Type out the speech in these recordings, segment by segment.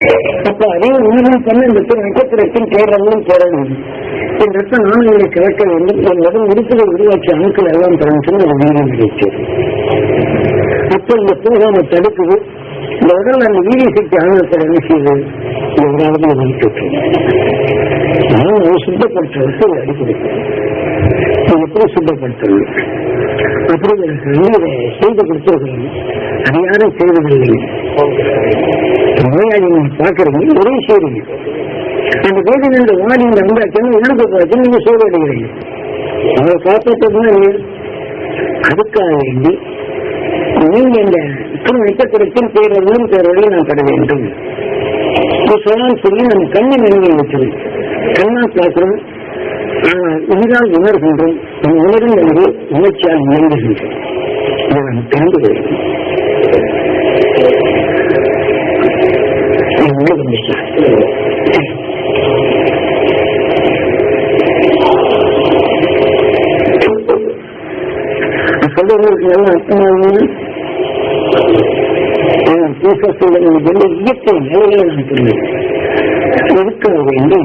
அப்ப அதே உயிரின் பண்ண இந்த நட்சத்திரத்தின் பேரங்களும் பேரணும் என் ரத்த நாணயங்களை கலக்க வேண்டும் என்பதும் உறுப்புகளை உருவாக்கிய அணுக்கள் எல்லாம் தரணும் ஒரு வீரியம் கிடைச்சது. அப்ப இந்த போகாம தடுக்குது. இந்த உடல் அந்த வீரிய சக்தி ஆணவத்தை என்ன செய்யுது? எவராவது வைத்து நான் சுத்தப்படுத்துறதுக்கு ஒரு அடிப்படை எப்படி சுத்தப்படுத்துறது அப்படி இதை செய்து கொடுத்துருக்கீங்க. அது யாரும் செய்வதில்லை. நோயாளி நீங்க பாக்குறீங்க ஒரே செய்றீங்க. அந்த வேதனை இந்த வாடி இந்த வந்தாச்சுன்னு உள்ளுக்கு போச்சு நீங்க சோறு அடைகிறீங்க. அதை காப்பாற்றதுன்னா அதுக்காக வேண்டி நீங்க இந்த நட்சத்திரத்தின் பேரவர்களும் பேரவர்களையும் நான் பட வேண்டும் சொல்லலாம் சொல்லி நம்ம கண்ணை நினைவு வச்சது. கண்ணா பார்க்கிறோம், உயிரால் உணர்கின்றோம். நம் உணரும் என்று உணர்ச்சியால் உணர்கின்றோம். இதை நாம் தெரிந்து கொள்ளும். சொல்றவங்களுக்கு நல்லா அர்த்தமாகும். இயற்கை நிலைகளை நான் தெரியும். இருக்க வேண்டி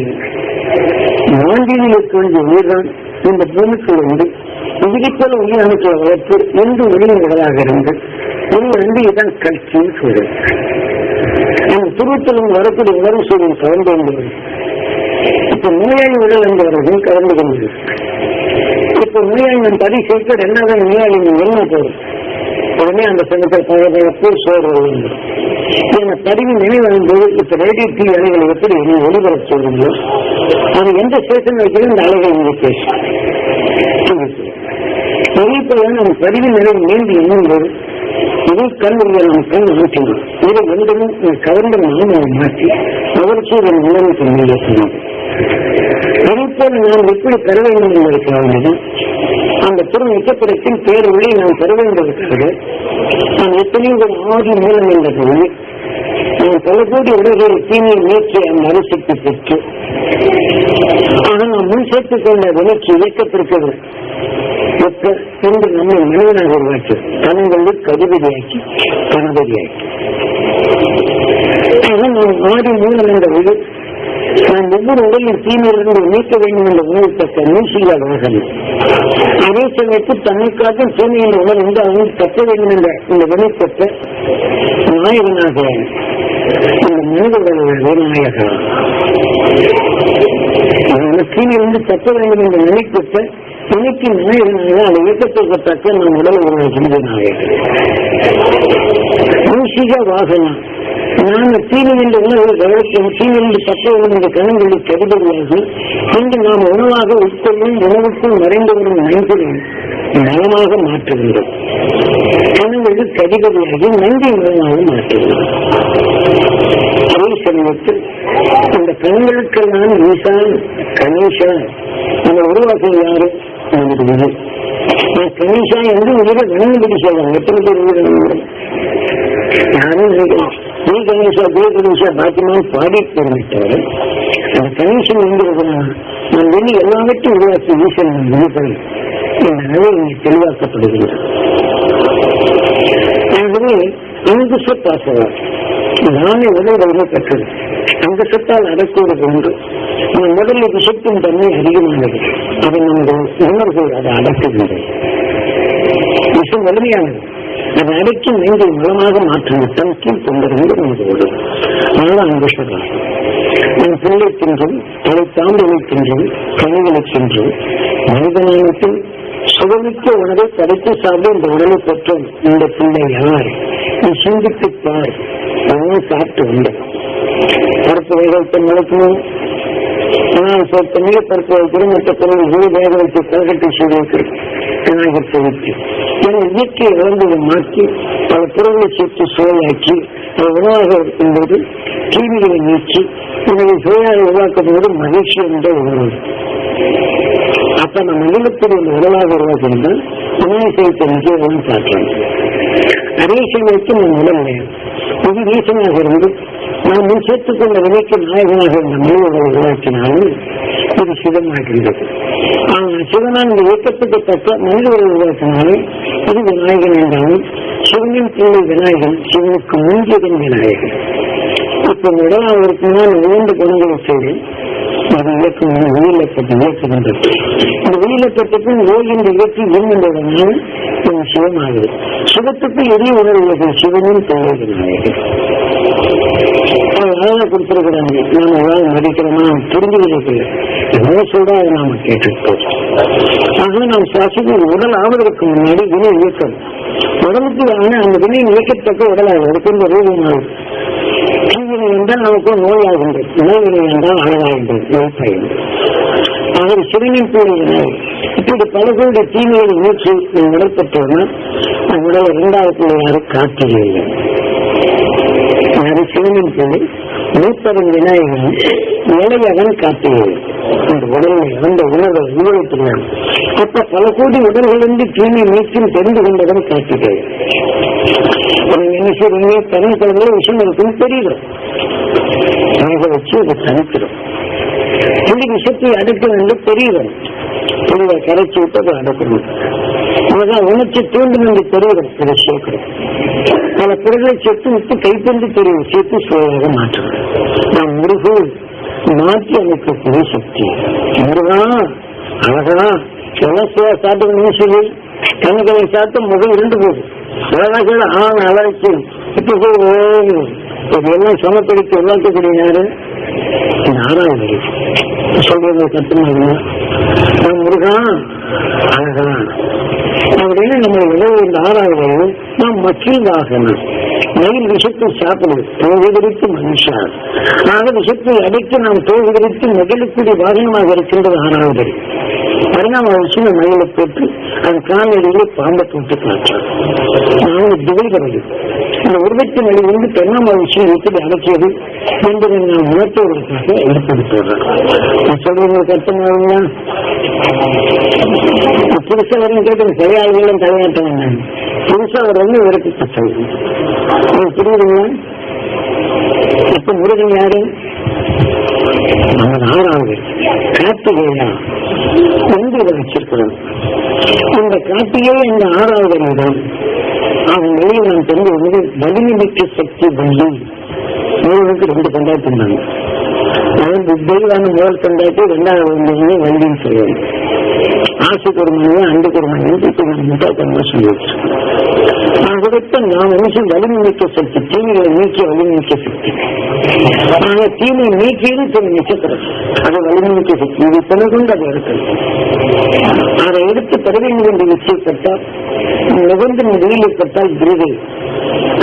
நான்கில் இருக்க வேண்டிய உயிர்தான் இந்த பூமிக்குள் வந்து உயிரிப்போல உயிரணுக்களை வளர்ப்பு என்று ஒளியின் உடலாக இருந்து ஒளி இதுதான் கட்சின்னு சொல்றது. அந்த துருவத்திலும் வரக்கூடிய உணர்வு சூழல் கலந்து கொண்டது. இப்ப நோயாளி உடல் என்று வரதும் கலந்து கொண்டது. இப்ப நோயாளி நம் பதி சேர்க்க ரெண்டாவது நோயாளி என்ன போதும் உடனே அந்த சமயத்தில் சோறு இந்த பதிவு நினைவடைந்தது. இப்ப ரேடியோ டிவி அலைகளை எப்படி ஒளிபரப்பு சொல்றீங்களோ அது எந்த ஸ்டேஷன் வைக்கிறது இந்த அலைகள் நீங்க பேசும். நம்ம பதிவு நிலை நீண்டி எண்ணும்போது இதை கல்வியை நம்ம கண் மாற்றணும். இதை எந்தமும் கவர்ந்த நாம மாற்றி அவருக்கு இதன் உணர்வுக்கு மேலே சொன்னோம். இதைப்போல் நாம் எப்படி பெற வேண்டும் என்பதற்காக அந்த திரு நட்சத்திரத்தின் பேரொழி நாம் பெற வேண்டுவதற்காக நாம் எத்தனையோ ஒரு ஆதி மூலம் என்ற பொழுது நாம் பல கோடி உடல்களை தீமையை நீக்கி அந்த அரசுக்கு பெற்று ஆனால் நாம் முன் சேர்த்துக் கொண்ட விலைக்கு இயக்கத்திற்கிறது என்று நம்மை மனிதனாக உருவாக்கி தனங்களுக்கு கதிபதியாக்கி கணபதியாக்கி நாம் ஆதி மூலம் என்ற பொழுது நாம் ஒவ்வொரு உடலின் தீமையிலிருந்து நீக்க வேண்டும் என்ற உணர்வுத்தக்க மூசியால் உணர்கணும். அதே சமயத்தில் தன்னை காட்டும் தூய்மை என்ற உணர்வு வந்து அவங்க தக்க வேண்டும் என்ற இந்த வினைப்பட்ட நாயகனாக இந்த மனிதர்களுடைய விநாயகர் தீமையிலிருந்து தக்க வேண்டும் என்ற நினைப்பட்ட துணைக்கு நாயகனாக அந்த இயக்கத்திற்கு தக்க நம் உடலை உருவாக்கின்ற நாயகர் மூசிக வாசனம். நாங்கள் தீமை என்ற உணர்வு கவனிக்கும் தீமை என்று தக்க என்ற கணங்களை கருதுகிறார்கள். இன்று நாம் உணவாக உட்கொள்ளும் உணவுக்குள் மறைந்து வரும் நன்றியை நலமாக மாற்றுகின்றோம். கணங்களுக்கு கதிபதியாகி நன்றி நலமாக மாற்றுகிறோம். அதே சமயத்தில் இந்த கணங்களுக்கெல்லாம் ஈசான் கணேசா நம்ம உருவாக்குவது யாரு? நமது உயிர். கணேசா என்று உயிரை வணங்கும்படி சொல்றாங்க. எத்தனை பேர் உயிரை யாரும் நினைக்கலாம் நீ கணேசா பே கணேசா பாத்தியமாக பாடி பெருமிட்டாரு. அந்த கணேசன் என்கிறதுனா நான் வெளி எல்லாவற்றையும் உருவாக்கி ஈசன் விழிப்பது இந்த நிலை இங்கே தெளிவாக்கப்படுகிறது. ஆகவே அங்கு சொத்தாசவார் நானே உணர்வு பெற்றது அங்கு சொத்தால் அடக்குவது கொண்டு இந்த முதல்ல விஷத்தின் தன்மை அதிகமானது. அதை நமது உணர்வு அதை அடக்குகின்றது. விஷம் வலிமையானது. அதை அடக்கி நீங்கள் மூலமாக மாற்றும் தனக்கும் தொந்தரவு நமது உடல். அதனால அங்கு சொல்றார் நம் பிள்ளை தின்றும் அதை தாண்டலை தின்றும் கனிகளை தின்றும் மனிதனானத்தில் சுகமிக்க உணவை படைத்து சார்ந்து இந்த உடலை பெற்றோம். இந்த பிள்ளை யார்? நீ சிந்தித்து பார். சாப்பிட்டு வந்தோம். பருப்பு வேக வைத்த முளைக்கணும். நீர் பருப்பு வைக்கிறோம். மற்ற பொருள் வேக வைத்து கல்கட்டை சூடு வைக்கிறோம். விநாயகர் சதுர்த்தி என இயற்கை இழந்ததை மாற்றி பல பொருள்களை சேர்த்து சுவையாக்கி அதை உணவாக இருக்கும்போது தீமைகளை நீக்கி இதை சுவையாக உருவாக்கும்போது மகிழ்ச்சி என்ற உணர்வு. அப்ப நம்ம நிலத்தில் ஒரு உடலாக உருவாக்கியிருந்தால் விநாயகர் சதுர்த்தி நிகழ்வுன்னு பார்க்கலாம். அதே சமயத்தில் நம் உடல் இது வீசனாக இருந்து நாம் முன் சேர்த்துக் கொண்ட விலைக்கு நாயகனாக இந்த மனிதர்களை உருவாக்கினாலும் இது சிவமாகின்றது. ஆனால் சிவனான் இந்த இயக்கத்துக்கு தக்க மனிதர்களை உருவாக்கினாலும் இது விநாயகன் என்றாலும் சிவனின் பிள்ளை விநாயகன் சிவனுக்கு முந்தியதன் விநாயகன். இப்ப உடலாக இருக்குன்னா உயர்ந்த குணங்களை செய்து அது இயக்கம் உயிரிழப்பட்டு இயக்குகின்றது. இந்த உயிரிழப்பட்டுக்கும் ஓய்கின்ற இயக்கம் இருக்கின்றதுனால சிவமாகுது. சிவத்துக்கு எரிய உணர்வு சிவனும் தேவையில்லை. அழகா கொடுத்திருக்கிறாங்க. நாம அதாவது நடிக்கிறோமா புரிஞ்சுக்கிறதுக்கு என்ன சொல்றோம் அதை நாம கேட்டுருக்கோம். ஆக நாம் சுவாசிக்க உடல் ஆவதற்கு முன்னாடி வினை இயக்கம் உடலுக்கு அந்த வினை இயக்கத்தக்க உடலாகும். அதுக்கு இந்த ரூபமாகும். தீவினை என்றால் நமக்கு நோயாகின்றது, நோய்வினை என்றால் அழகாகின்றது, நோய் பயன்றது. ஆக சிவனின் கூறுகிறார். இப்படி பல கோடி தீமையை நீக்கி நாம் உடற்பட்டோம்னா நம்முடைய இரண்டாவது பிள்ளையாரு கார்த்திகேயன் சிவனின் பிள்ளை 100 விநாயகன் இளையவன் கார்த்திகேயன். அந்த உடலை அந்த உணர்வை உருவத்தினான். அப்ப பல கோடி உடல்களிலிருந்து தீமை நீக்கும் தெரிந்து கொண்டவன் கார்த்திகேயன். என்ன செய்றீங்க? தனி குழந்தை விஷயம் இருக்குன்னு தெரியும். அதை வச்சு அதை தனிக்கிறோம். புள்ளி விஷத்தை அடக்க வேண்டும் தெரியும். புள்ளியை கரைச்சி விட்டு அதை அடக்கணும். அதான் உணர்ச்சி தூண்டும் என்று தெரியும். அதை சேர்க்கிறோம். பல பொருட்களை சேர்த்து விட்டு கைப்பற்றி தெரியும். சேர்த்து சுவையாக மாற்றணும். நாம் முருகு மாற்றி அமைக்கக்கூடிய சக்தி. முருகா அழகா எல்லாம் சுவா சாப்பிடணும் சொல்லி கண்களை சாப்பிட்டு முகம் இருந்து போகுது. அழகு இப்ப எல்லாம் சமப்படுத்தி எல்லாத்துக்கூடிய யாரு? ஆறாவது சொல்றது கத்துனா முருகா அழகா அப்படின்னு நம்ம உணவு இந்த ஆறாவது நாம் மக்கீதாகணும். மயில் விஷத்தை சாப்பிடுவது தோகுதரித்து மனுஷா. ஆக விஷத்தை அடைத்து நாம் தோகுதரித்து மகிழக்கூடிய வாகனமாக இருக்கின்றது ஆறாவது. 10ஆவது விஷயம் மயிலை போட்டு அது காலடியிலே பாம்பை போட்டு காற்றார். நான் திகழ்கிறது. இந்த உருவத்தின் வழியிலிருந்து 10ஆவது விஷயம் எப்படி அடக்கியது என்பதை நான் உணர்த்துவதற்காக ஏற்படுத்துகிறேன். சொல்றவங்களுக்கு அர்த்தமாகுங்களா? புதுசா வரையும் கேட்டு சரியாளர்களும் தலையாட்டம் வந்தாங்க. புதுசா வர்றது இவருக்கு சொல்லுங்க. புரியுதுங்களா? இப்ப முருகன் யாரு? அவன் 6வது கார்த்திகேயா என்று இதை வச்சிருக்கிறோம். இந்த கார்த்திகே இந்த 6வது இடம் அவன் வெளியே நான் தெரிந்து வந்து வலிமிக்க சக்தி வள்ளி. முருகனுக்கு 2 கொண்டாட்டி இருந்தாங்க. தெய்வான முதல் கொண்டாட்டி 2வது வள்ளின்னு சொல்லுவாங்க. ஆசைக்கு ஒரு மணியா அண்டுக்கு ஒரு மணியா இப்ப சொல்லி வச்சிருக்கோம். நாம் மனுஷன் வலிமிக்க சக்தி, தீமைகளை நீக்கிய வலிமிக்க சக்தி. ஆனா தீமை நீக்கியது பெண் நட்சத்திரம். அது வலிமிக்க சக்தி. இது பெண்ணு கொண்டு அதை எடுக்கணும். அதை எடுத்து பருவங்கள் என்று நிச்சயப்பட்டால் நிகழ்ந்து வெளியிடப்பட்டால் கிருதை.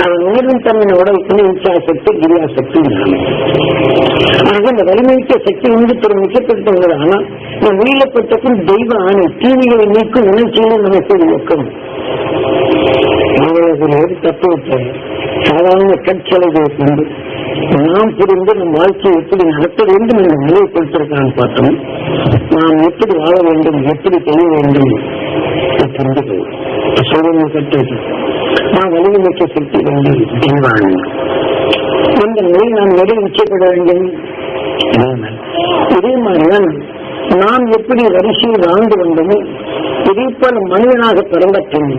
அவன் உணர்வின் தன்மை உடலுக்கு இச்சாசக்தி கிரியாசக்தி. ஆக இந்த வலிமைக்க சக்தி வந்து பெரும் நிச்சயப்பட்டது. ஆனால் வெளியிடப்பட்டக்கும் தெய்வ ஆணை தீமைகளை நீக்கும் உணர்ச்சியிலும் நமக்கு இயக்கம். தப்பு விட்ட சாதாரண கற்சலைகளை கொண்டு நாம் புரிந்து நம் வாழ்க்கையை எப்படி நடத்த வேண்டும் என்ற நிலையை கொடுத்திருக்கான்னு பார்த்தோம். நாம் எப்படி வாழ வேண்டும், எப்படி செய்ய வேண்டும் புரிந்து சொல்வது கற்று நான் வலிமைக்க சக்தி வேண்டி தெய்வான அந்த நிலை நாம் எதை நிச்சயப்பட வேண்டும். இதே மாதிரிதான் நாம் எப்படி வரிசையில் வாழ்ந்து வந்தோமோ இதே போல மனிதனாக பிறந்த பெண்.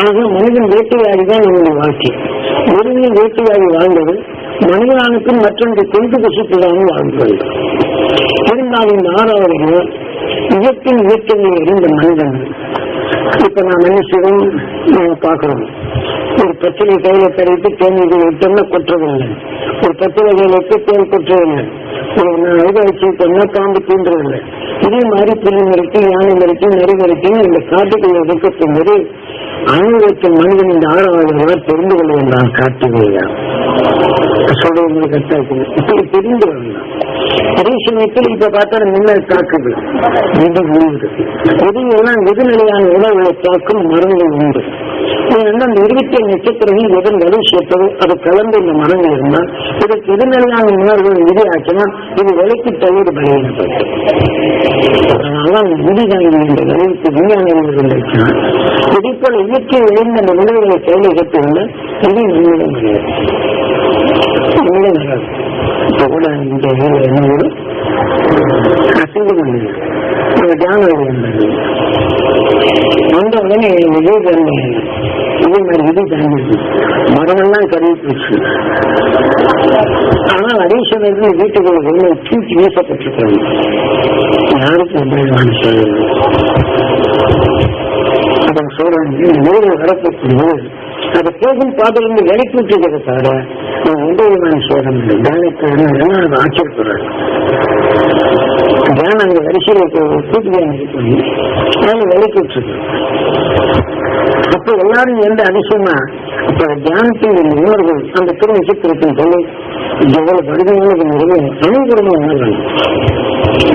ஆக மனிதன் வேட்டையாடிதான் நம்முடைய வாழ்க்கை. முருகன் வேட்டையாடி வாழ்ந்தது மனிதனுக்கும் மற்றொன்று கொண்டு பசித்துதான் வாழ்ந்தது. இருந்தாலும் இந்த 6வது இயற்கை இயக்கங்களில் இருந்த மனிதன் இப்ப நாம் என்ன செய்வோம்? நாம பார்க்கிறோம். ஒரு பச்சளை கையில தரைத்து தேனீர் விட்டோம்னா கொற்றதில்லை. ஒரு பச்சளை கையில வைத்து தேன் கொற்றதில்லை. இதை வச்சுட்டோம்னா பாம்பு தீன்றதில்லை. இதே மாதிரி புலி மறைக்கு, யானை மறைக்கு, நரி மறைக்கும் இந்த காட்டுக்குள்ள இருக்கப்படும்போது அனுபவத்தின் மனிதன் இந்த 6வது தெரிந்து கொள்ள வேண்டாம். காட்டுவேயா சொல்றது கட்டாக்கு இப்படி தெரிந்து கொள்ளலாம். அதே சமயத்தில் இப்ப பார்த்தா முன்னர் தாக்குது எல்லாம் எதிர்நிலையான உணவுகளை தாக்கும் மரங்கள் உண்டு. அந்த 27 நட்சத்திரங்கள் எதன் வலு சேர்த்தது அது கலந்து இந்த மரங்கள் இருந்தால் இதற்கு எதிர்நிலையான உணர்வுகள் விதியாக்கினா இது விலைக்கு தவறு பலியிடப்பட்டு அதனால விதிகாங்க என்ற விளைவுக்கு விஞ்ஞானிகள் இருந்திருக்கிறார். இதே போல இயற்கை விளைந்த அந்த விளைவுகளை கையில் கட்டுள்ள இது நம்மிடம் கிடையாது. இப்ப கூட இந்த என்ன ஒரு அசிங்கம் தியானம் வந்த உடனே அதே மாதிரி இது தாங்கிடுது, மரமெல்லாம் கருவி போச்சு. ஆனால் அதே சமயத்தில் வீட்டுக்குள்ள தூக்கி வீசப்பட்டிருக்காங்க. யாருக்கு உபயோகமான சோதனை அதன் சோழனுக்கு நேரில் வரப்போது அதை போகும் பாதையிலிருந்து விலைக்கு விட்டுக்கிறத தவிர உபயோகமான சோதனை இல்லை. தியானத்தை அது ஆச்சரியப்படுறாரு. தியானம் அங்க வரிசையில் கூட்டு தியானம் பண்ணி அதனால விலைக்கு விட்டுருக்கு. அப்ப எல்லாரும் எந்த அதிசயமா அப்ப தியானத்தின் உணர்வு அந்த திருநட்சத்திரத்தின் தொலை எவ்வளவு கடிதங்களுக்கு நிறைய அனைவருமே உணர்றாங்க.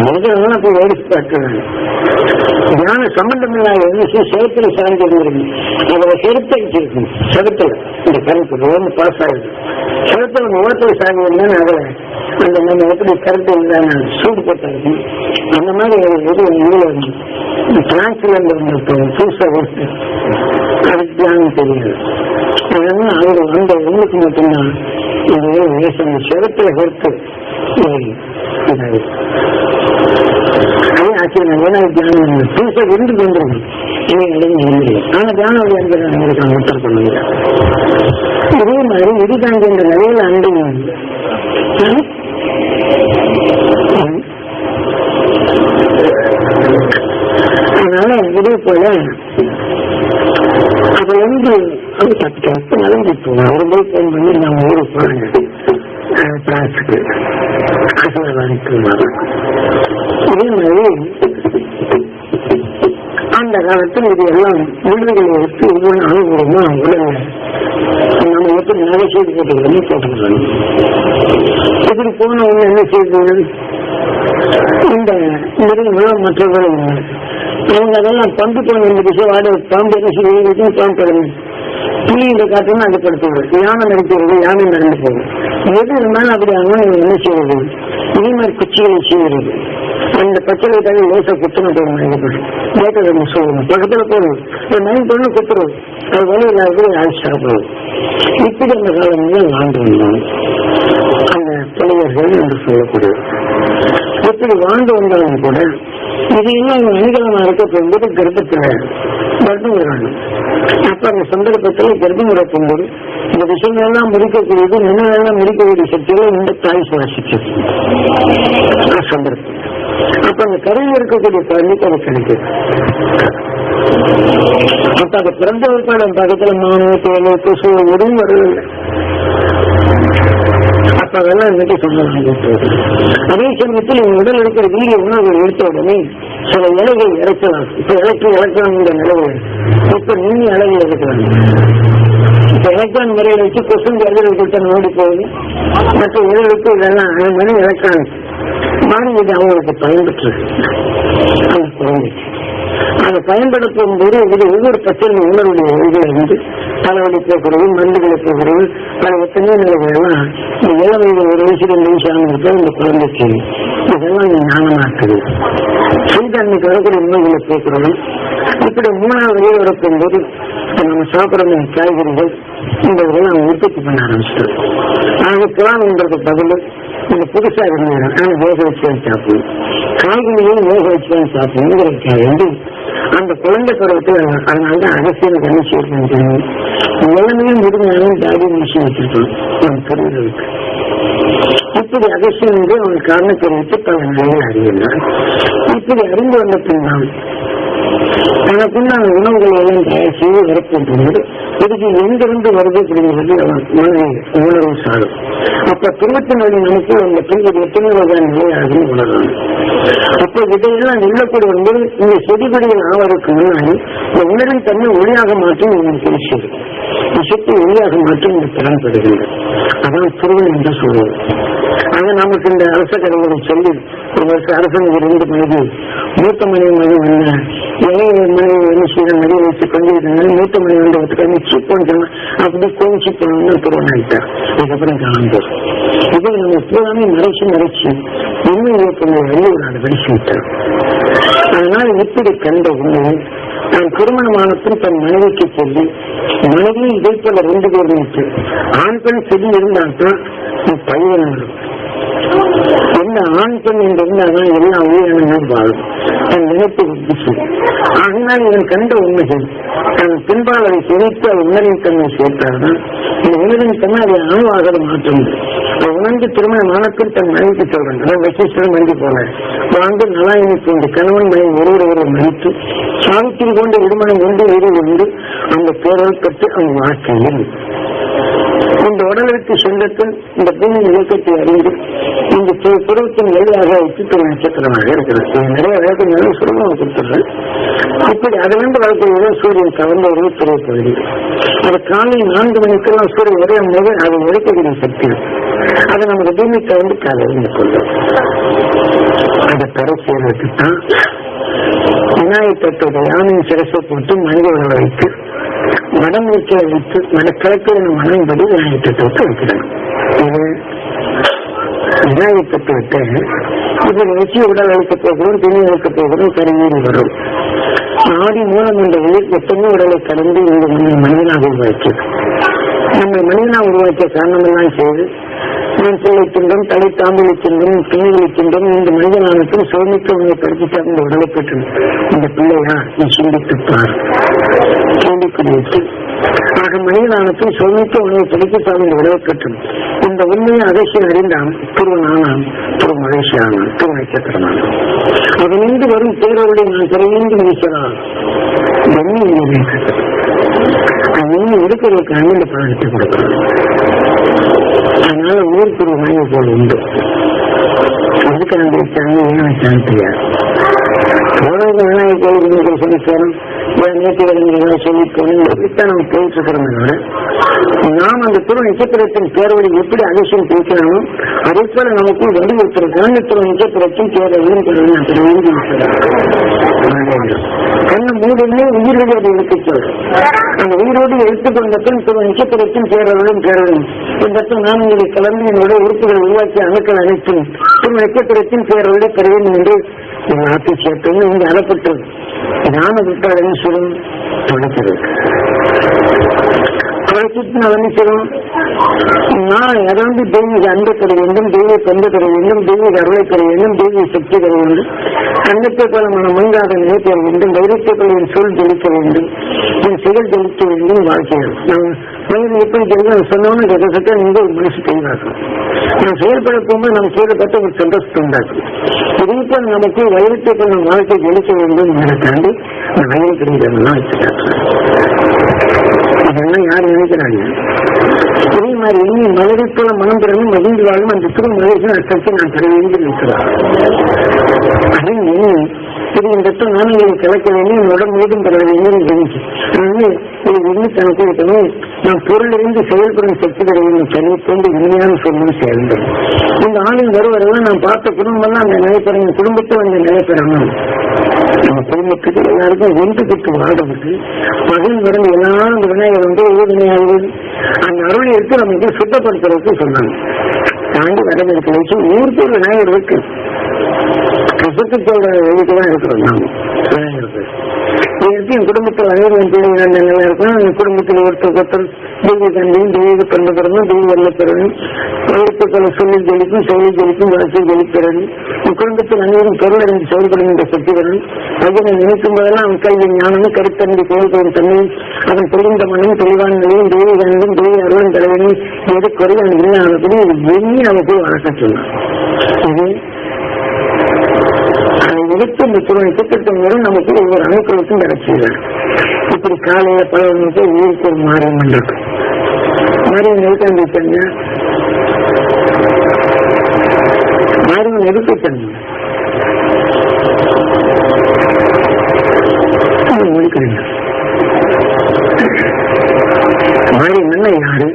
மனிதர்கள் அப்ப வேடிக்கை பார்க்கிறாங்க. தியான சம்பந்தம் இல்லாத சேத்துல சார்ந்திருந்திருக்கு. அதை செலுத்தடிச்சிருக்கும் செலுத்தல இந்த கருத்து ரோடு பாஸ் ஆகுது. செலுத்தல முகத்துல சார்ந்ததுன்னு அதை அந்த நம்ம எப்படி கருத்து இல்லாம சூடு போட்டிருக்கும். அந்த மாதிரி டிரான்ஸ்ல புதுசா அதுக்கு தியானம் தெரியாது. அதனால அவங்க அந்த உங்களுக்கு மட்டும்தான் இந்த செலுத்துல கருத்து அதே ஆச்சரியம். ஏன்னா தியானம் புதுசா இருந்து கொண்டிருக்கும். ஆனா தியானம் எனக்கு உத்தர பண்ணுங்க. இதே மாதிரி இதுதாங்க இந்த நிலையில அன்பு அதனால இதே போல அப்ப வந்து பத்து நடந்து போவோம். ஒரு போய் போன் பண்ணி நம்ம ஊருக்கு போறாங்க பிரான்ஸுக்கு ஆசீர்வாதிக்கு. இதே மாதிரி அந்த காலத்தில் இது எல்லாம் விடுதலை எடுத்து ஒவ்வொரு அனுபவமா உடனே நம்ம எப்படி நகை செய்து போட்டுக்கிறோம் போட்டுக்கிறோம். இப்படி போனவங்க என்ன செய்வது, இந்த மிருகங்களும் மற்றவர்களும் அவங்க அதெல்லாம் பந்து போன வேண்டிய வாடகை பாம்பு என்ன செய்வது, பாம்பு கிடங்கு புள்ளியில காட்டுன்னு அது படுத்துவது, யானை நடக்கிறது, யானை நடந்து போகும். எது இருந்தாலும் அப்படி அவங்க என்ன செய்வது, இதே மாதிரி குச்சிகளை செய்வது. அந்த பச்சளை தவிர லேசா குத்துன போகணும், சொல்லணும் பக்கத்துல போகணும், நைன் பண்ணு குத்துறது, அது வழியில் அழைச்சு சாப்பிடுவது. இப்படி அந்த காலங்களில் வாழ்ந்து வந்தாங்க அந்த தலைவர்கள் என்று சொல்லக்கூடியது. இப்படி வாழ்ந்து வந்தாலும் கூட இது இன்னும் அணிகலமா இருக்கப்போது கர்ப்பத்துல கர்ப்பம் வரணும். அப்ப அந்த சந்தர்ப்பத்தில் கர்ப்பம் வரப்போது இந்த விஷயங்கள்லாம் முடிக்கக்கூடியது, நினைவெல்லாம் முடிக்கக்கூடிய சக்தியில இந்த தாய் சுவாசிக்கிறது சந்தர்ப்பம். அப்ப அந்த கருவில் இருக்கக்கூடிய குழந்தைக்கு அது கிடைக்குது. அப்ப அது பிறந்த விற்பாடு பக்கத்துல மானு தேவை கொசு எதுவும் வரவில்லை. அப்ப அதெல்லாம் இன்னைக்கு சொன்னாங்க. அதே சமயத்தில் உடல் இருக்கிற வீரிய உணவு எடுத்த உடனே சில இலைகள் இறக்கலாம். இப்ப இலக்ட்ரான் நிலவு இப்ப நீ அளவு எடுக்கலாம். இப்ப எலக்ட்ரான் முறையை வச்சு கொசுங்க எதிர்கிட்ட ஓடி போகுது. மற்ற இலைகளுக்கு இதெல்லாம் மணி எலக்ட்ரானிக் மாறி இது அவங்களுக்கு பயன்பெற்று அந்த குழந்தைக்கு அதை பயன்படுத்தும் போது இது ஒவ்வொரு பச்சனை உணர்வுடைய வழிகளை வந்து தலைவலி போக்குறது, மருந்துகளை போக்குறது, பல எத்தனையோ நிலைகளெல்லாம் இந்த 7 வயது 1 வயசு 2 வயசு ஆனதுக்கு இந்த குழந்தைக்கு இதெல்லாம் ஞானமாக்குது. சீதன்மைக்கு வரக்கூடிய நோய்களை போக்குறதும் இப்படி 3வது வழியில் வரப்போம் போது நம்ம சாப்பிட்ற காய்கறிகள் இந்த இதெல்லாம் உற்பத்தி பண்ண ஆரம்பிச்சிடும். ஆக புறான்ன்றது பதில் இந்த புதுசா இருந்தேன் வேக வச்சு சாப்பிடணும், காய்கறிகளும் வேக வச்சு சாப்பிடணுங்கிறதுக்காக வந்து அந்த குழந்தை பருவத்தில் அதனால்தான் அரசியல் கண்ணி சேர்க்கணும். எல்லாமே முருங்காலும் தாடி மிஷின் வச்சிருக்கணும் அவன் கருவிகளுக்கு. இப்படி அவசியம் வந்து அவன் காரணம் தெரிவித்து பல நிலைகள் அறியலாம். இப்படி அறிந்து வந்த பின்னால் தனக்குண்டான உணவுகளை எல்லாம் தயார் செய்து வரப்போன்றது. இதுக்கு எங்கிருந்து வருது அப்படிங்கிறது உணர்வு சாடும். அப்ப 24 நமக்கு அந்த பெண்கள் எத்தனை வகையான நிலையாகும் உணரணும். அப்ப இதையெல்லாம் நில்லக்கூடிய வரும்போது இந்த செடிபடிகள் ஆவதற்கு முன்னாடி இந்த உணர்வின் தன்மை ஒளியாக மாற்றும் உங்களுக்கு தெரிகிறது. விஷயத்தை ஒளியாக மாற்றும் இந்த திறன்படுகின்றது. அதான் திருவன் என்று சொல்வது. ஆக நமக்கு இந்த அரச கதைகளை சொல்லி ஒரு வருஷம் அரசனுக்கு 2 மனைவி, மூத்த மனைவி வந்த இளைய மனைவி என்ன செய்ய நிறைய வச்சு கொண்டிருந்தாங்க. மூத்த மனைவி வந்தவற்றுக்கு சீப்போன்னு சொன்னா அப்படி கோவிச்சு போனோம்னு திருவன் ஆகிட்டார். அதுக்கப்புறம் காணும் இது நம்ம பூராமே மறைச்சு இன்னும் வெளியூர் வெளிச்சு விட்டார். அதனால இப்படி கண்ட உண்மையை நான் திருமணமானத்தில் தன் மனைவிக்கு சொல்லி மனைவியும் இதே போல 2 பேர் நின்று ஆண் பெண் செடி இருந்தால்தான் பையன் வரும். எந்த ஆண் பெண் என்று இருந்தால்தான் எல்லா உயிரினங்களும் வாழும். தன் நினைப்பு ஆனால் இவன் கண்ட உண்மைகள் தன் பின்பால் அதை சிதைத்து அது உணரின் தன்மை சேர்த்தார்கள். இந்த உணரின் தன்மை அதை அணுவாக மாற்றம் உணர்ந்து திருமணமானத்தில் தன் மனைவிக்கு சொல்றாங்க. வசிஷ்டன் மண்டி போல வாழ்ந்து நலாயினிக்கு உண்டு கணவன் மனைவி ஒருவரை மதித்து சாவித்திரி கொண்டு விடுமனம் கொண்டு உயிரை உண்டு அந்த பேரல் பற்றி அவங்க வாழ்க்கையில் இந்த உடலுக்கு சொந்தத்தில் இந்த பூமியின் இயக்கத்தை அறிந்து இந்த பருவத்தின் எல்லையாக வைத்து திரு நட்சத்திரமாக இருக்கிறது. நிறைய வேதங்களை சுலபமாக கொடுத்துடுறேன். இப்படி அதிலிருந்து வாழ்க்கையில சூரியன் கவர்ந்த ஒரு பெரிய பகுதி. அது காலை 4 மணிக்கெல்லாம் சூரியன் உரையும் போது அதை உழைக்கக்கூடிய சக்தி அதை நமக்கு பூமி கவர்ந்து காலையில் கொள்ளும். அதை தர செய்வதற்கு தான் விநாயகர் தத்துவ யானையின் சிரசை போட்டு மனித உணவை வைத்து வடமூர்ச்சியை வைத்து வடக்கிழக்கில் மனைபடி விநாயகர் தத்துவத்தை வைக்கிறாங்க. இது விநாயகர் தத்துவத்தை இதில் வச்சு உடல் அழைக்கப் போகிறோம், துணி அழைக்கப் போகிறோம், கருவீறி வரும். ஆதி மூலம் என்ற உயிர் எத்தனையோ உடலை கடந்து இந்த மனிதனாக உருவாக்கியது. நம்ம மனிதனாக உருவாக்கிய காரணமெல்லாம் செய்து பிள்ளை தின்றும் தலை தாம்பளி தின்றும் பிள்ளைகளை தின்றும் இந்த மனிதனானத்தில் சோமிக்க உணவை படிச்சுட்டு இந்த உடலை பெற்று இந்த பிள்ளையா நீ சிந்தித்துப்பார் கேள்விக்குறியிட்டு ஆக மனிதனானத்தில் சோமிக்க உணவை படிச்சுட்டு இந்த உடலை பெற்றும் இந்த உண்மையை அதிர்ச்சியில் அறிந்தான் திருவனானான், திரு மகிழ்ச்சியானான், திரு நட்சத்திரனான். அதனின்று வரும் பேரோடு நான் திரையீந்து வீசலாம் என்ன இருக்கிறதுக்கு அண்ணன் பழத்தை கொடுக்கிறான். அதனால ஊருக்கு ஒரு மனைவி போல் உண்டு. அதுக்கு அந்த ஏன் தெரியாது. விநாயகர் கோயில் சொல்லித்தரும் நேற்று விளங்குகிறதா சொல்லித்தரும் இப்படித்தான் நம்ம போயிட்டு இருக்கிறோம். நாம் அந்த திரு நட்சத்திரத்தின் பேரவழி எப்படி அதிர்ஷ்டம் பேசணும் அதே போல நமக்கு வலியுறுத்திருக்கிறோம். திரு நட்சத்திரத்தின் பேரவழியும் கண்ணு மூடுமே உயிரோடு அதை எடுத்துச் சொல்றோம். அந்த உயிரோடு எடுத்துக்கொண்ட பின் திரு நட்சத்திரத்தின் பேரவழியும் பேரவழியும் இந்த நான்களை கலந்து என்னுடைய உறுப்புகளை உருவாக்கிய அணுக்கள் அனைத்தும் திரு நட்சத்திரத்தின் பேரவழியை பெற வேண்டும் என்று நாட்டை சேர்த்தது இங்கு அறப்பட்டது. ஞான விட்டாளன்னு சொல்லும் தொடக்கிறது. நான் ஏதாவது தெய்வீக அன்பை பெற வேண்டும், தெய்வ பண்பு பெற வேண்டும், தெய்வீக அருளை பெற வேண்டும், தெய்வீக சக்தி பெற வேண்டும், தங்கத்தை போல மன மங்காத நிலை பெற வேண்டும், தைரியத்தை போல என் சொல் ஜெயிக்க வேண்டும், என் செயல் ஜெயிக்க வேண்டும். வாழ்க்கையில் நான் எப்படி தெரியும் சொன்னோன்னு கிட்டத்தட்ட நீங்க ஒரு மனசு தெளிவாக்கும். நான் செயல்பட போகும்போது நம்ம செயல்பட்ட ஒரு சந்தோஷத்தை உண்டாக்கும். இதே போல நமக்கு வைரத்தை போல நம்ம வாழ்க்கை ஜெயிக்க வேண்டும் என தாண்டி நான் வயிறு கிடைக்கிறதெல்லாம் வச்சுக்காட்டுறேன். அதெல்லாம் யாரும் நினைக்கிறாங்க. இதே மாதிரி இனி மலரை போல மனம் பெறணும் மகிழ்ந்து வாழும் அந்த திரு மகிழ்ச்சி அர்த்தத்தை நான் பெற வேண்டும் இருக்கிறார். அதை இது இந்த நாணயங்களை கலக்க வேண்டும், என்னோட மீதும் பெற வேண்டும் தெரிஞ்சு தனக்கு இருக்கணும். நான் பொருளிலிருந்து செயல்படும் சக்தி பெற வேண்டும். தனி கொண்டு இனிமையான சொல்லணும் சேர்ந்தேன். இந்த ஆளும் வருவரெல்லாம் நான் பார்த்த குடும்பம்லாம் அந்த நிலைப்பெறணும், குடும்பத்தை அந்த நிலைப்பெறணும். நம்ம குடும்பத்துக்கு எல்லாருக்கும் ஒன்று பெற்று வாழ்றதுக்கு மகன் பிறந்து எல்லாரும் அந்த விநாயகர் வந்து விநாயகர் அந்த அருளை எடுத்து நமக்கு சுத்தப்படுத்துறதுக்கு சொன்னாங்க. தாண்டி வரவேற்க வச்சு ஊருக்கு ஒரு விநாயகர் இருக்கு. கசத்துக்களோட எழுதிட்டுதான் இருக்கிறோம். நாம விநாயகருக்கு என் குடும்பத்தில் அனைவரும் பிள்ளைகள் நல்லா இருக்கும். என் குடும்பத்தில் ஒருத்தர் தெய்வ தந்தையும் தெய்வ பண்பு பெறணும், தெய்வ வெள்ள பெறணும், எழுத்துக்களை சொல்லி ஜெயிக்கும், செயல் ஜெயிக்கும், வளர்ச்சி ஜெயிக்கிறது. என் குடும்பத்தில் அனைவரும் பொருளறிந்து செயல்படுகின்ற சக்தி வரணும். அதனை நினைக்கும் போதெல்லாம் அவன் கல்வி ஞானமும் கருத்தறிந்து செயல்படும் தன்மையும் அதன் தெளிந்த மனம் தெளிவான நிலையும் தெய்வ கண்ணும் தெய்வ அருளும் தலைவனும் எது குறைவான இல்லாதபடி எண்ணி அவன் போய் வளர்க்க சொன்னான். அதை எடுத்து இந்த திரு நட்சத்திரத்தின் மூலம் நமக்கு ஒவ்வொரு அணுக்களுக்கும் கிடைச்சிடுறாங்க. இப்படி காலையில பல ஊருக்கு ஒரு மாறியம் இருக்கும். மாறியம் எதுக்காண்டி வச்சாங்க? மாறியம் எதுக்கு வச்சாங்க? முடிக்கிறீங்க. மாறியம் என்ன யாரு?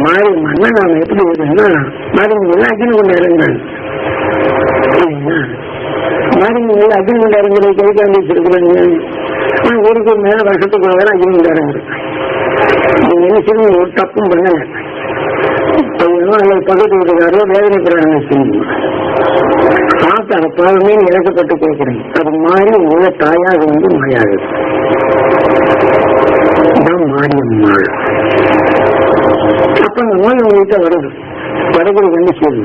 மாறி மண்ண நாம எப்படி வருதுன்னா மாறிங்க எல்லாம் அக்னி கொண்டு இறங்குறாங்க. மாறிங்க எல்லாம் அக்னி கொண்டு இறங்குறது கைக்காண்டி வச்சிருக்கிறாங்க. ஊருக்கு மேல வருஷத்துக்கு வேற அக்னி கொண்டு இறங்குறது. நீங்க என்ன செய்ய ஒரு தப்பும் பண்ணல. அல்லது பக்கத்து வீட்டுக்காரோ வேதனைப்படுறாங்க. ஆத்த பார்த்து அதை பாவமே இறக்கப்பட்டு கேட்கிறேன். அது மாறி உள்ள தாயாக வந்து மாயாகுது. மாறியம்மாள். அப்ப அந்த நோய் உங்ககிட்ட வருது. வருகிறது என்ன செய்யுது?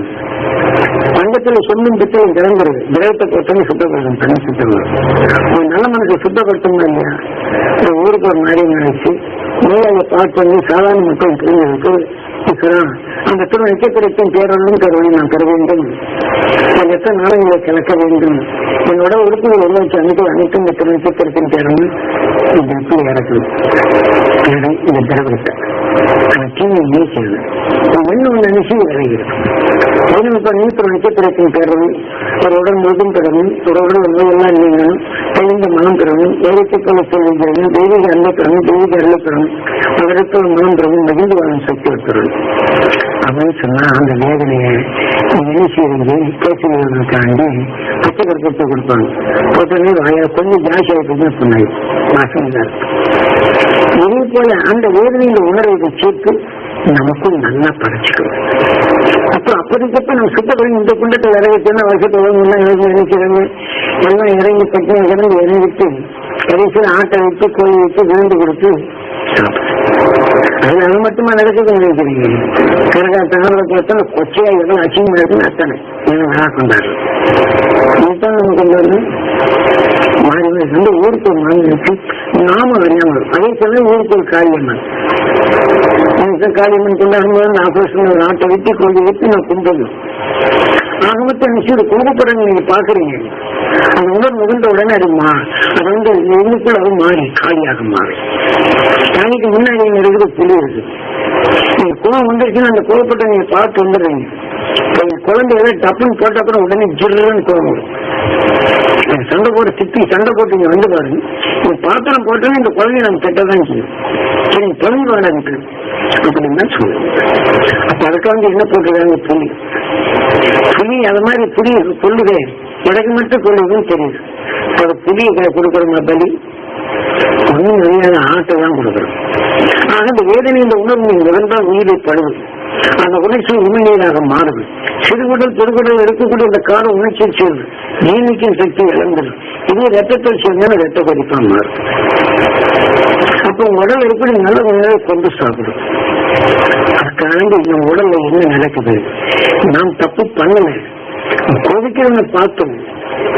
பண்டத்துல சொல்லும் பித்தலும் கிளம்புறது. கிரகத்தை பொறுத்தவரை சுத்தப்படுத்தும். தண்ணி சுத்தப்படுத்தும். நல்ல மனசை சுத்தப்படுத்தணும் இல்லையா? ஊருக்கு ஒரு மாதிரி நினைச்சு நோயை பார்த்து வந்து சாதாரண மக்கள் புரிஞ்சதுக்கு அந்த திரு நட்சத்திரத்தின் பேரொன்றும் கருவை நான் பெற வேண்டும். எத்தனை நாளங்களை கலக்க வேண்டும். என்னோட உறுப்புகள் உருவாச்சு அனைத்து இந்த திரு நட்சத்திரத்தின் பேரொன்று இந்த இறக்குது. இந்த திரவத்தை தீமை நீக்கிறது. ஒன்று நினைச்சு விளைகிறது. இப்ப நீத்திர நட்சத்திரத்தின் பெறணும். ஒரு உடல் முழுதும் பெறணும். ஒரு உடல் நோயெல்லாம் நீங்கணும். தெளிந்த மனம் பெறணும். ஏகத்தை போல செல்வம் பெறணும். தெய்வீக அன்பை பெறணும். தெய்வீக அருளை பெறணும். அதற்கு மனம் பெறணும். மகிழ்ந்து வாழும் சக்தி பெறணும் அப்படின்னு சொன்னா அந்த வேதனையை என்ன செய்யறது? பேசுகிறதுக்காண்டி பச்சை கருப்பத்தை கொடுப்பாங்க. உடனே கொஞ்சம் ஜாஸ்தியாக சொன்னாங்க. மாசம் தான் இதே போல அந்த வேதனையில உணர்வை சேர்த்து நமக்கும் நல்லா படைச்சுக்கணும். அப்புறம் அப்போதைக்கப்ப நம்ம சுத்தப்படி இந்த குண்டத்தை இறங்கிச்சுன்னா வருஷத்தை நினைக்கிறாங்க. எல்லாம் இறங்கி பட்டு இறங்கி இறங்கிட்டு கடைசியில் ஆட்டை விட்டு கோழி விட்டு விழுந்து கொடுத்து அது அது மட்டுமா நடக்குது நினைக்கிறீங்க. கரகாட்டங்களை பார்த்தா கொச்சையா எவ்வளவு அச்சிங்கமா இருக்குன்னு அத்தனை ஏன்னா கொண்டாடு இதுதான் நம்ம கொண்டாடு மாறி வந்து ஊருக்கு ஒரு மாறி இருக்கு. நாம அறியாமல் அதே சொல்ல ஊருக்கு ஒரு காளியம்மன் காளியம்மன் கொண்டாடும்போது நான் ஆபரேஷன் ஒரு ஆட்டை விட்டு கோழி விட்டு நான் கும்பிடணும். ஆக மொத்தம் நிச்சயம் கும்பப்படம் நீங்க பாக்குறீங்க. அந்த உணர்வு முகந்த உடனே அதுமா அது வந்து உள்ளுக்குள்ள அது மாறி காலியாக மாறி தனிக்கு முன்னாடி இருக்குது புலி இருக்கு. நீங்க கோவம் வந்துருச்சுன்னா அந்த கோவப்பட்ட நீங்க பார்த்து வந்துடுறீங்க. குழந்தை ஏதாவது டப்புன்னு போட்ட அப்புறம் உடனே ஜில்லுன்னு கோவம் வரும். சண்டை போட்டு திட்டி சண்டை போட்டு இங்க வந்து பாருங்க. நீங்க பாத்திரம் போட்டோன்னு இந்த குழந்தைய நம்ம கெட்டதான் செய்யும். சரி தொழில் வாடகை அப்படின்னு தான் சொல்லுவோம். அப்ப அதுக்கு வந்து என்ன போட்டுருக்காங்க? புலி புலி அது மாதிரி புலி சொல்லுதே எனக்கு மட்டும் கொள்ளுதுன்னு தெரியுது. அது புலியை கொடுக்கறோமா பலி? ஒன்னும் நிறைய ஆட்டை தான் கொடுக்கறோம். ஆக அந்த வேதனை இந்த உணர்வு முதல்தான் உயிரை படுது. அந்த உணர்ச்சி உமிழ்நீராக மாறுது. சிறுகுடல் பெருகுடல் இருக்கக்கூடிய இந்த கால உணர்ச்சி சேர்ந்து நீதிக்கும் சக்தி இழந்தது. இதே ரத்தத்தில் சேர்ந்தாலும் ரத்த கொதிப்பா மாறும். அப்போ உடல் எப்படி நல்ல உணவை கொண்டு சாப்பிடும். அதுக்காக இந்த உடல்ல என்ன நடக்குது? நாம் தப்பு பண்ணல. கொதிக்கிறவங்க பார்த்தோம்.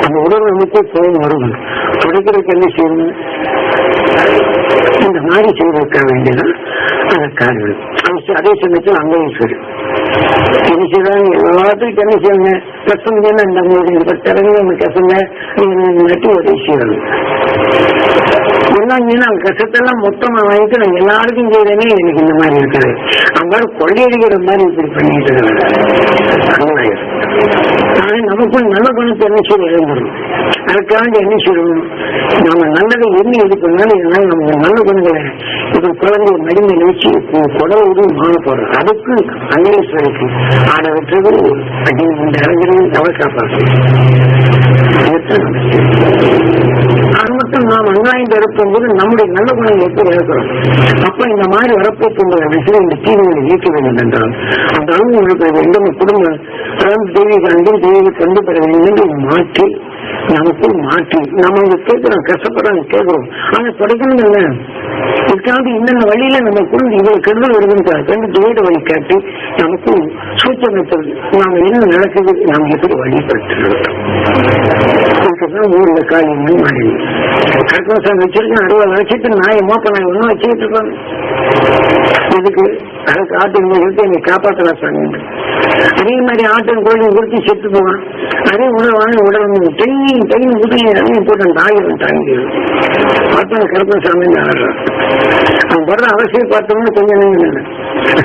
அந்த உடல் நமக்கு கோபம் வரும். கொதிக்கிறதுக்கு என்ன செய்யணும்? இந்த மாதிரி செய்திருக்க வேண்டியதான் அதற்காக. அதே சமயத்தில் அங்கேயும் சரி என்ன செய்வாங்க? எல்லாத்துக்கும் என்ன செய்வாங்க? கசங்க இந்த திறங்க கசங்க நட்டு உதவி செய்வாங்க. எல்லாம் கஷ்டத்தெல்லாம் மொத்தமா வாங்கிட்டு நான் எல்லாருக்கும் செய்யறேனே எனக்கு இந்த மாதிரி இருக்காது. அவங்க கொள்ளையடிக்கிற மாதிரி இப்படி பண்ணிட்டு இருக்காங்க. நமக்கு நல்ல குணத்தை என்ன செய்ய இழந்துடும். அதுக்காக என்ன செய்யணும்? நம்ம நல்லதை என்ன இது பண்ணாலும் இதனால நம்ம நல்ல குணங்களை இப்ப குழந்தைய மடிமையில வச்சு குடல் உதவி மாற போறோம். அதுக்கு அங்கேஸ்வருக்கு ஆட விட்டுறது இந்த இறங்குறது அவ காப்பாற்று. அது மட்டும் நாம் அங்காய்ந்து இருக்கும் போது நம்முடைய நல்ல குணங்களை எப்படி இழக்கிறோம். அப்ப இந்த மாதிரி வரப்போக்குங்கிற விஷயம் இந்த தீவிகளை நீக்க வேண்டும் என்றால் அந்த அனுபவங்களுக்கு வேண்டும். குடும்பம் தெய்வீக அன்பும் தெய்வீக கண்டு பெற வேண்டும் மாற்றி நமக்கு மாற்றி நம்ம கேட்கிறோம். கஷ்டப்படுறாங்க கேட்கிறோம். ஆனா கிடைக்கணும் இல்லை. இதுக்காக இன்னொரு வழியில நமக்குள் இவ்வளவு கெடுதல் வருதுன்னு துவைட வழி காட்டி நமக்கு சூச்சமைத்தல் நாம என்ன நடக்குது நாம் எப்படி வழிபடுத்துறோம். ஊர்ல காலியங்கள் மாறி கற்பசாமி வச்சிருக்கேன். 60 லட்சத்துக்கு நாயை மோப்ப நாய் ஒன்னும் வச்சுக்கிட்டு இருப்பாங்க. இதுக்கு அதுக்கு ஆட்டின் எடுத்து என்னை காப்பாற்றலாம் சொன்னீங்க. அதே மாதிரி ஆட்டன் கோழியை குறித்து செத்து போவான். அதே உணவான உடல் தையும் முதலையும் போட்டு அந்த ஆயிரம் தாங்கி பார்த்தா கருப்பசாமி ஆடுறான். அவன் வர்ற அவசியம் பார்த்தோம்னு கொஞ்சம் நேரம்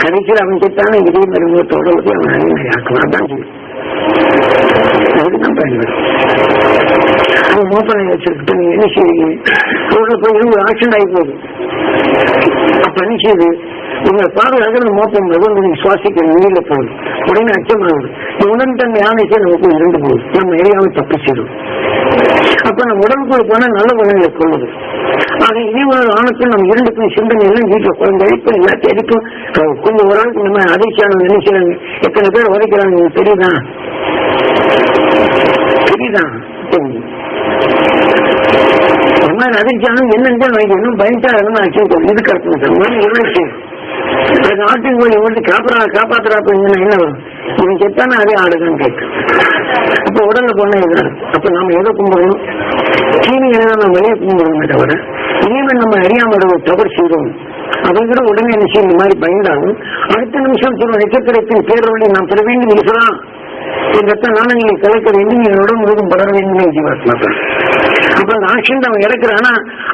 கடைசியில் அவன் செத்தான இதே மாதிரி மூத்தோட அவன் அடிமை ஆக்கலாம் தான் செய்யும். அதுக்குதான் பயன்படும். அவன் மோப்பனை வச்சிருக்கிட்டு நீங்க என்ன செய்வீங்க? போய் ஆக்சிடென்ட் ஆகி போகுது. அப்ப என்ன செய்யுது? உங்களை பாதுகாக்கிற மோப்பம் நீங்க சுவாசிக்கிற நீர்ல போகுது. உடனே அச்சமாகுது. உடனே தன்னை யானைக்கே நமக்கு இருந்து போகுது. நம்ம எரியாம தப்பு செய்யும். அப்ப நம்ம உடம்புக்குள்ள போனா நல்ல குணங்களை கொள்ளுது. ஆக இனி ஒரு ஆணுக்கும் நம்ம இரண்டுக்கும் சிந்தனை எல்லாம் வீட்டுல குழந்தை அழிப்பு எல்லாத்தையும் அடிக்கும். கொஞ்சம் ஒரு ஆளுக்கு நம்ம அதிர்ச்சியான நினைச்சாங்க. எத்தனை பேர் உடைக்கிறாங்க தெரியுதா? சரிதான். அதிர்ச்சியாலும் என்னன்னு இன்னும் பயன்டா இது கருத்து நாட்டின் கோழி ஓட்டு காப்பாத்துறாப்ப என்ன வரும்? இவன் செத்தானா அதே ஆடுதான் கேட்கும். அப்ப உடல்ல போன இதுதான். அப்ப நாம எதை கும்பிடணும்? தீனிகளை நம்ம வெளியே கும்பிடணுமே தவிர இனிமேல் நம்ம அறியாம தவறு செய்வோம். அதை கூட உடனே நிச்சயம் இந்த மாதிரி பயந்தாலும் அடுத்த நிமிஷம் சொல்லும் நட்சத்திரத்தின் பேரோடு நாம் பெற வேண்டும் இருக்கலாம். இந்த நாணயங்களை கலைக்க வேண்டும், என்னோட முழுதும் படர வேண்டும் ஜீவாத்மா. அப்ப அந்த ஆக்ஷன் அவன் இறக்குறானா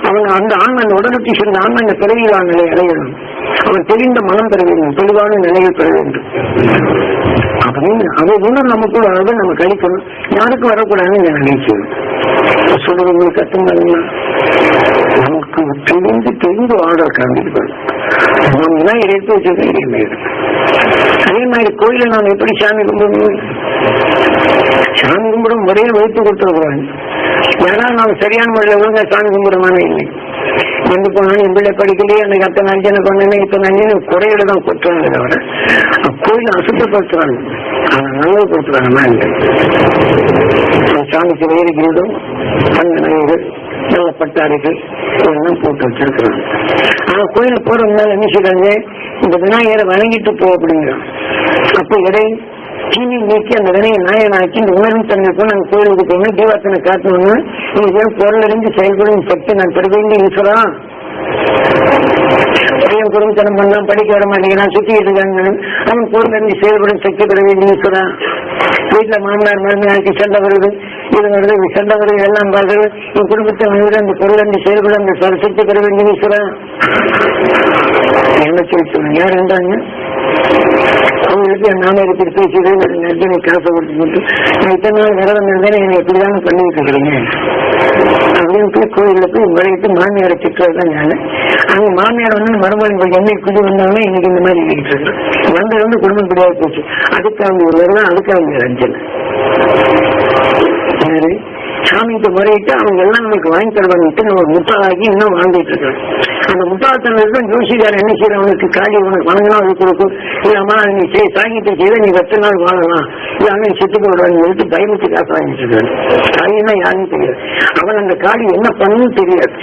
அவங்க அந்த ஆண்மன் உடலுக்கு சேர்ந்த ஆண்மன் பிறவியிலான நிலை அடையணும். அவன் தெளிந்த மனம் பெற வேண்டும், தெளிவான நிலையை பெற வேண்டும். அப்படின்னு அதை குணம் நமக்குள்ள அளவு நம்ம கழிக்கணும். யாருக்கும் வரக்கூடாதுன்னு நினைக்கணும். சொல்றது உங்களுக்கு கத்துங்களா? நமக்கு தெரிந்து ஆர்டர் காண்பிக்கணும். நம்ம தான் எடுத்து வச்சிருக்கேன். அதே மாதிரி கோயில நாம் எப்படி சாமி கும்பிடணும்? சாமி கும்பிடும் முறையை வைத்து கொடுத்துருக்குறாங்க. யாராவது நாம் சரியான முறையில் ஒழுங்கா சாமி கும்பிடுமான இல்லை. எந்த போனாலும் என் பிள்ளை படிக்கலையே, எனக்கு அத்தனை அஞ்சனை பண்ணனே இத்தனை அஞ்சனை குறையில தான் கொடுத்துறாங்க. தவிர கோயில அசுத்தப்படுத்துறாங்க, அதை நல்லது கொடுத்துறாங்கன்னா இல்லை. சாமிக்கு வேறு கீதம் கண்ணனைகள் நல்ல பட்டாரிகள் இதெல்லாம் போட்டு வச்சிருக்கிறாங்க. ஆனா கோயில போறதுனால என்ன செய்றாங்க? இந்த விநாயகரை வணங்கிட்டு போ அப்படிங்கிறோம். அப்போ இடை தீனி நீக்கி அந்த வினையை நாயனாக்கி இந்த உணர்வு தன்மைக்கு நாங்கள் கோயிலுக்கு போகணும், தீபாத்தனை காட்டணும்னு நீங்க பொருள் அறிந்து செயல்படும் சக்தி நான் பெற வேண்டிய ஈஸ்வரன். பையன் குடும்பத்தனம் பண்ணலாம், படிக்க வர மாட்டேங்கிறான், சுத்திட்டு இருக்காங்க. அவன் பொருள் அறிந்து செயல்படும் சக்தி பெற வேண்டிய ஈஸ்வரன். வீட்டுல மாமனார் மருமையாக்கி சண்டை வருது, இது வருது, சண்டை வருது, எல்லாம் பார்க்கறது. என் குடும்பத்தை வந்து அந்த பொருள் அறிந்து செயல்படும் அந்த சக்தி பெற வேண்டிய ஈஸ்வரன். என்ன சொல்லி யார் இருந்தாங்க? அவங்களுக்கு நாம எப்படி பேசுறது நெர்ஜனை காசை கொடுத்து போட்டு நான் இத்தனை நாள் விரதம் இருந்தேன், என்னை எப்படிதான் பண்ணிட்டு இருக்கிறீங்க அப்படின்னு போய் கோயில போய் முறையிட்டு மாமியாரை திட்டுறதுதான் ஞான. அங்க மாமியார் வந்து மருமகன் என்னை குடி வந்தாங்கன்னா இன்னைக்கு இந்த மாதிரி இருக்கிட்டு இருக்கு. வந்தது குடும்பம் கிடையாது போச்சு. அதுக்கு அவங்க ஒரு விரதம், அதுக்கு அவங்க ரஞ்சனை யாரு சாமிக்கு முறையிட்டு அவங்க எல்லாம் நமக்கு வாங்கி தருவாங்க. நம்ம முட்டாளாக்கி இன்னும் வாழ்ந்துட்டு இருக்கோம். அந்த முட்டாளத்தனம் ஜோசிகார் என்ன செய்யற, அவனுக்கு காலி உனக்கு வணங்கினா அது கொடுக்கும், இல்லம்மா நீ சாங்கிட்டு செய்த நீ 10 நாள் வாழலாம், இல்ல அண்ணன் செத்து போடுவான்னு சொல்லிட்டு பயமுத்தி காசு வாங்கிட்டு இருக்காரு. காலின்னா யாருன்னு தெரியாது. அவன் அந்த காலி என்ன பண்ணணும் தெரியாது.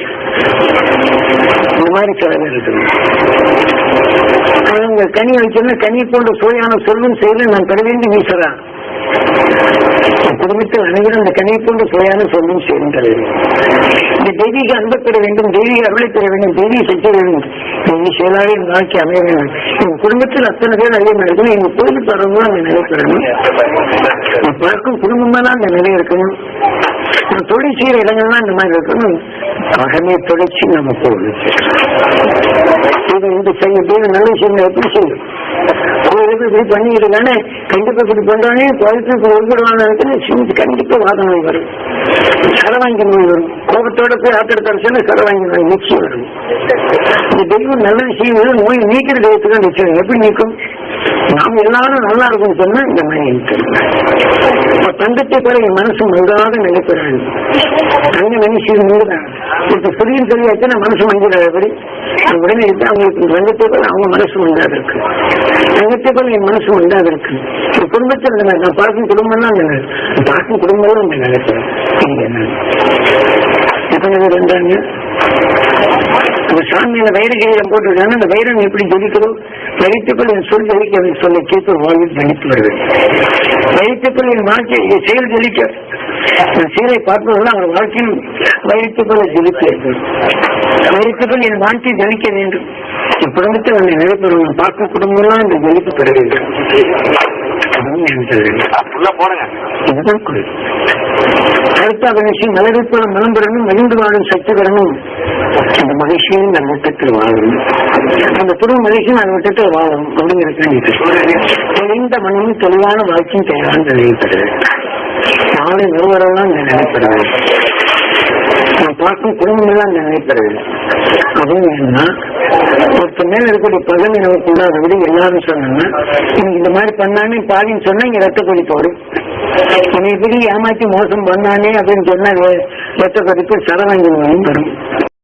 இந்த மாதிரி சில பேர் இருக்கு. அவங்க கனி வைக்கணும்னா கனி போன்ற சுவையான சொல்லும் செயலும் நான் பெற வேண்டி வீசுறா. குடும்பத்தில் அனைவரும் அந்த கனியை போன்ற சுவையான சொல்லும் செய்யும் தர வேண்டும். இந்த தெய்வீக அன்பை பெற வேண்டும், தெய்வீக அருளை பெற வேண்டும், தெய்வீக சக்தி வேண்டும், தெய்வீக செயலாக வாழ்க்கை அமைய வேண்டும். எங்க குடும்பத்தில் அத்தனை பேர் அதே மாதிரி இருக்கணும். எங்க கோயிலுக்கு வரவங்க அந்த நிலை பெறணும். பார்க்கும் குடும்பமா தான் அந்த நிலை இருக்கணும். தொழில் செய்யற இடங்கள்லாம் இந்த மாதிரி இருக்கணும். அகமே தொடர்ச்சி நம்ம கோவில் இந்த செய்ய நல்ல விஷயம் எப்படி செய்யும்? கோயிலுக்கு இப்படி பண்ணிட்டு இருக்கானே, கண்டிப்பா இப்படி பண்றானே, கோயிலுக்கு ஒருபடுவாங்க கண்டிப்பா வாதம் நோய் வரும், சரவாங்கி நோய் வரும். கோபத்தோட போய் ஆத்திரத்தரசு சரவாங்கி நோய் நிச்சயம் வரும். இந்த தெய்வம் நல்ல விஷயம் நோய் நீக்கிற தெய்வத்துக்கு நிச்சயம் எப்படி நீக்கும்? நாம் எல்லாரும் நல்லா இருக்கும்னு சொன்னா இந்த மாதிரி தங்கத்தை போல என் மனசு மங்காத நினைக்கிறாங்க. தங்க மனுஷன் மங்குதான் இப்ப புரியும் தெரியாச்சுன்னா மனசு மங்கிறாதபடி உடனே இருக்கு. அவங்களுக்கு தங்கத்தை போல அவங்க மனசு மங்காத இருக்கு, தங்கத்தை போல என் மனசு மங்காத இருக்கு. குடும்பத்தில் நான் பார்க்கும் குடும்பம் தான் பார்க்கும் குடும்பம் தான் அந்த நினைக்கிறேன். எத்தனை பேர் இருந்தாங்க? அந்த சாமியில வைரகிரியம் போட்டிருக்காங்க. அந்த வைரம் எப்படி ஜெயிக்கிறோம்? வைத்துக்கள் என் சொல் ஜெயிக்க சொல்ல கேட்க வாழ்வில் ஜெயித்து வருவேன். வைத்துக்கள் என் வாழ்க்கை செயல் ஜெயிக்க செயலை பார்ப்பதுதான் அவர் வாழ்க்கையில் வைத்துக்களை ஜெயிக்க வேண்டும். வைத்துக்கள் என் வாழ்க்கை ஜெயிக்க வேண்டும். என் குடும்பத்தில் அந்த நிலைப்பெறும் பார்க்கும் குடும்பம்லாம் இந்த ஜெயிப்பு பெற வேண்டும். இதுதான் கோயில். அடுத்த விஷயம் மலரிப்போல மனம் பெறணும், மகிழ்ந்து வாழும் சக்தி பெறணும். அந்த மகிழ்ச்சியும் அந்த வட்டத்தில் வாழணும். அந்த புது மகிழ்ச்சியும் அந்த வட்டத்தில் வாழணும் அப்படிங்கிறது தெளிந்த மனமும் தெளிவான வாழ்க்கையும் தேவையான நினைப்பது. நாளை ஒருவரெல்லாம் இந்த நினைப்பது. நான் பார்க்கும் குடும்பம் எல்லாம் இந்த நினைப்பது. அப்படின்னு ஒருத்தர் மேல இருக்கக்கூடிய பதவி நமக்கு உள்ளாத விட எல்லாரும் சொன்னாங்கன்னா இந்த மாதிரி பண்ணானே பாலின்னு சொன்னா இங்க ரத்த கொதிப்பு வரும். என்னை இப்படி ஏமாற்றி மோசம் பண்ணானே அப்படின்னு சொன்னா ரத்த கொதிப்பு சரவாங்கி வரும்.